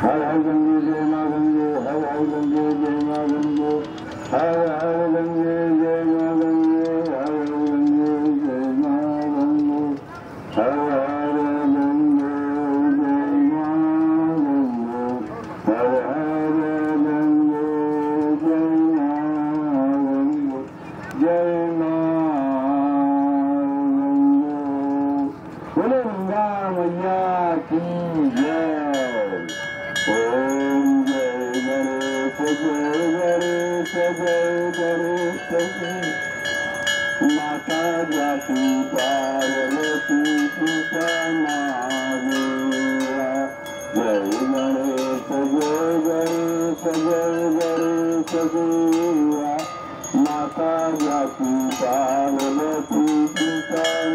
हर हर गंगे जय माँ गंगे, हर हर गंगे जय माँ गंगे, हर हर गंगे जय माँ गंगे, हर हर गंगे जय माँ गंगे, हर हर गंगे जय माँ गंगे, हर हर गंगे जय माँ गंगे, जय माँ गंगे। बोलो गंगा मैया की जय। ओम जय गणेश जय गणेश माता जाति पार्वती सीता महादेवा। जय गणेश देवा माता जाति पार्वती सीता महादेवा।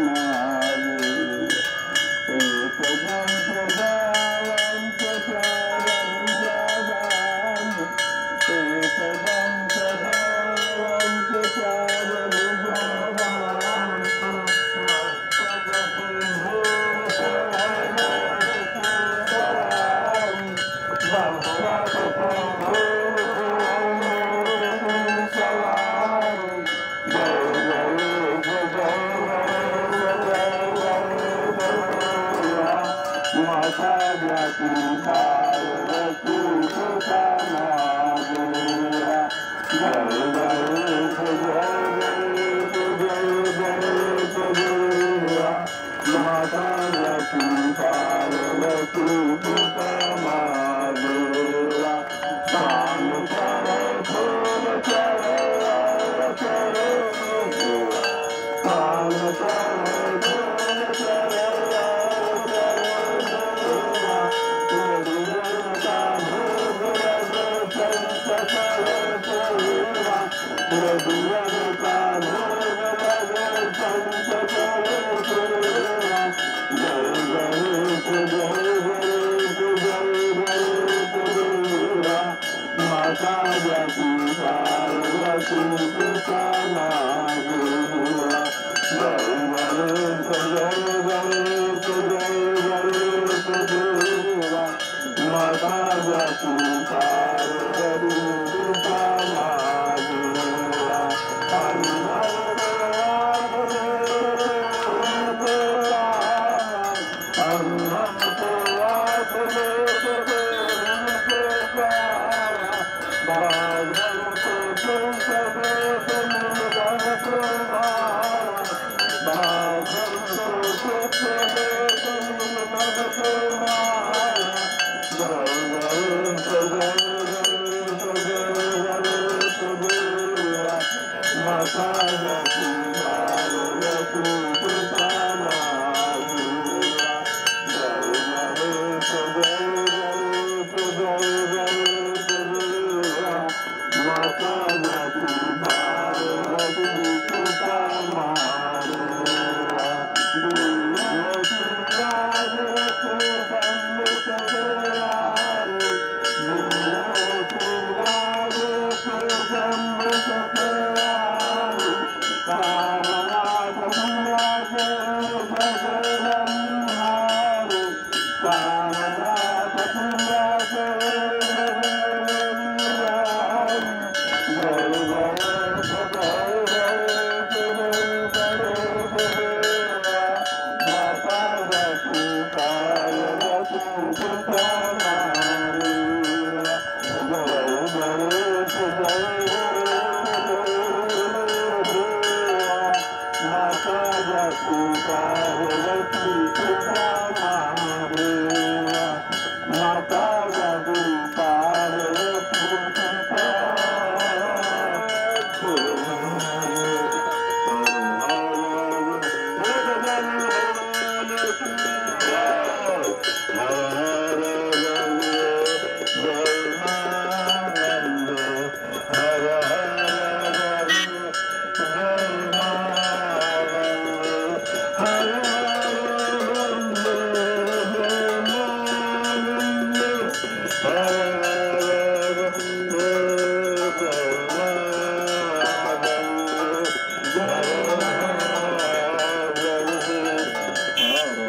एक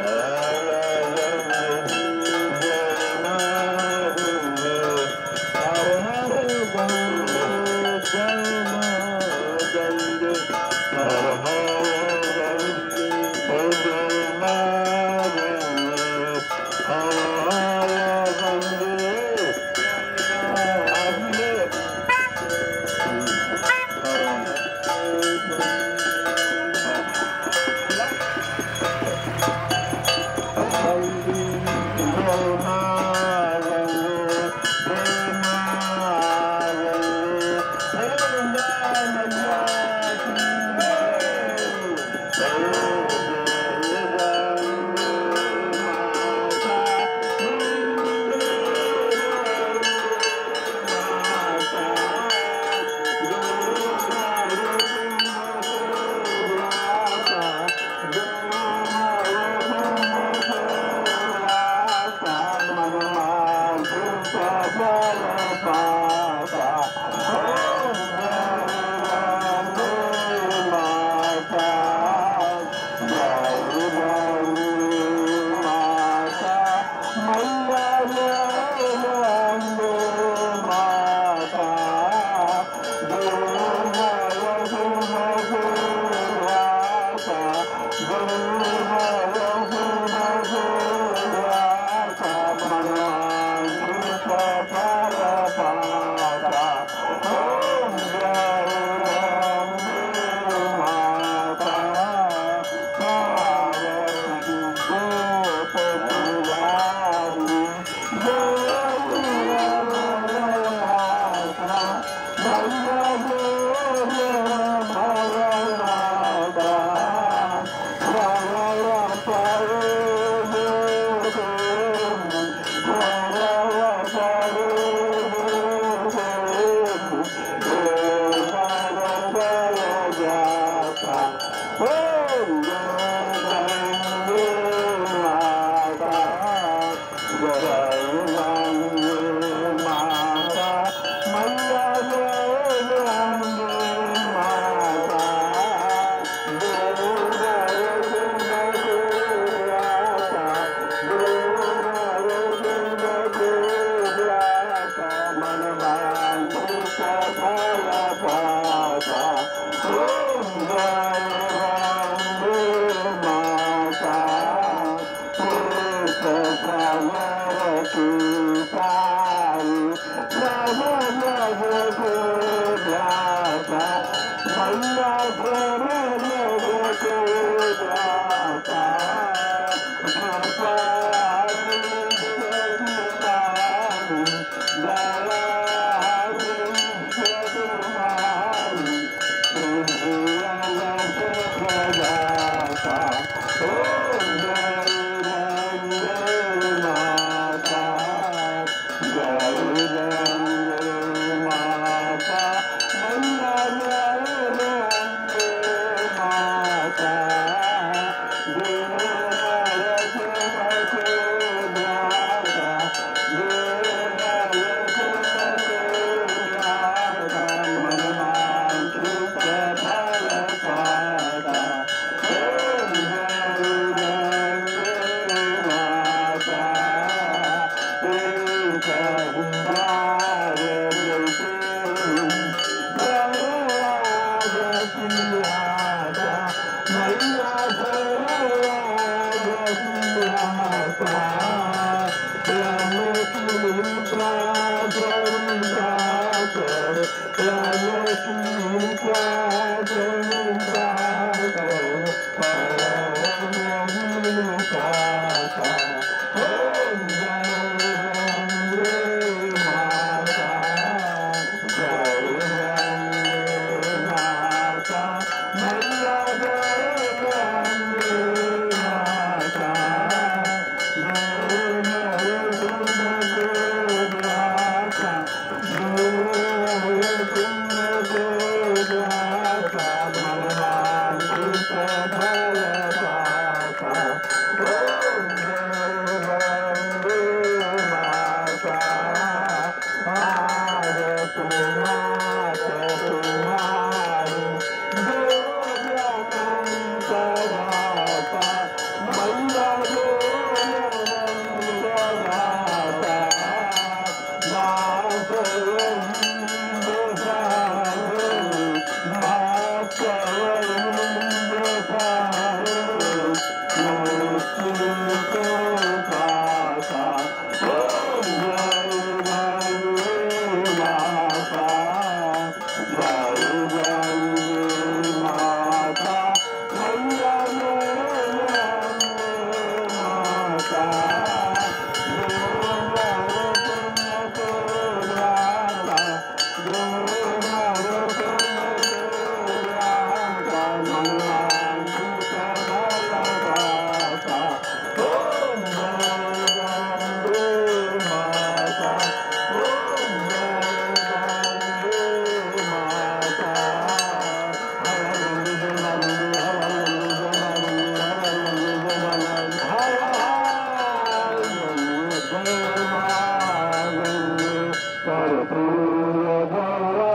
कर्पूरगौरं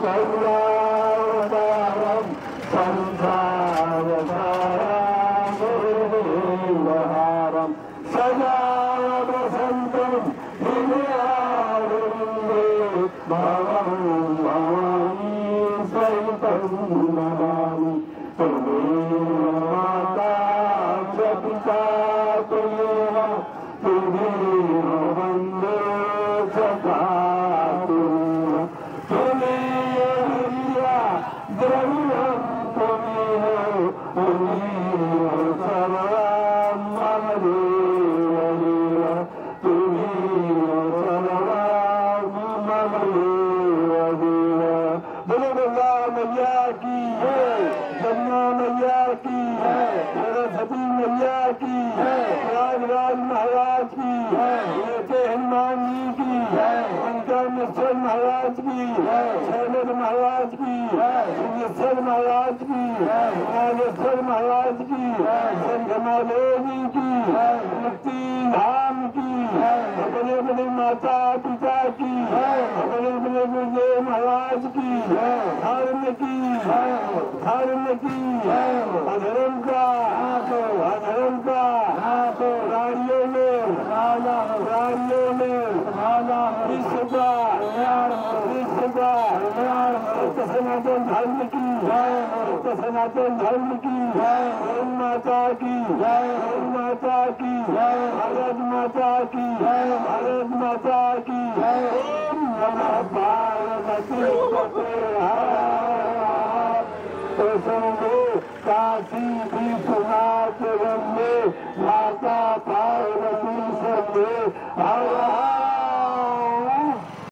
करुणावतारं संसारसारं गुरुदेवहारं सदा वसन्तं हृदयारविन्दे भवं भवानी सहितं नमामि त्वमेव माता च पिता त्वमेव त्वमेव वन्दे सदा त्वमेव विद्या द्रविणं त्वमेव सर्वं मम देव देव त्वमेव सर्वं मम देव देव बोलो गंगा मैया की जमुना मैया की सरस्वती मैया की राज महाराज की हनुमान जी की मिश्र महाराज की शैलेश महाराज की सिंहेश्वर महाराज की नागेश्वर महाराज की संघमादेवी की मुक्ति धाम की अपने अपने माता पिता की अपने अपने गुरुदेव महाराज की धर्म की अधर्म का रानियों में विश्व का सनातन धर्म की सनातन धर्म की माता की माता की भारत माता की भारत माता की ओम नमः पार्वती तो सुनो काशी विश्वनाथ में माता पार्वती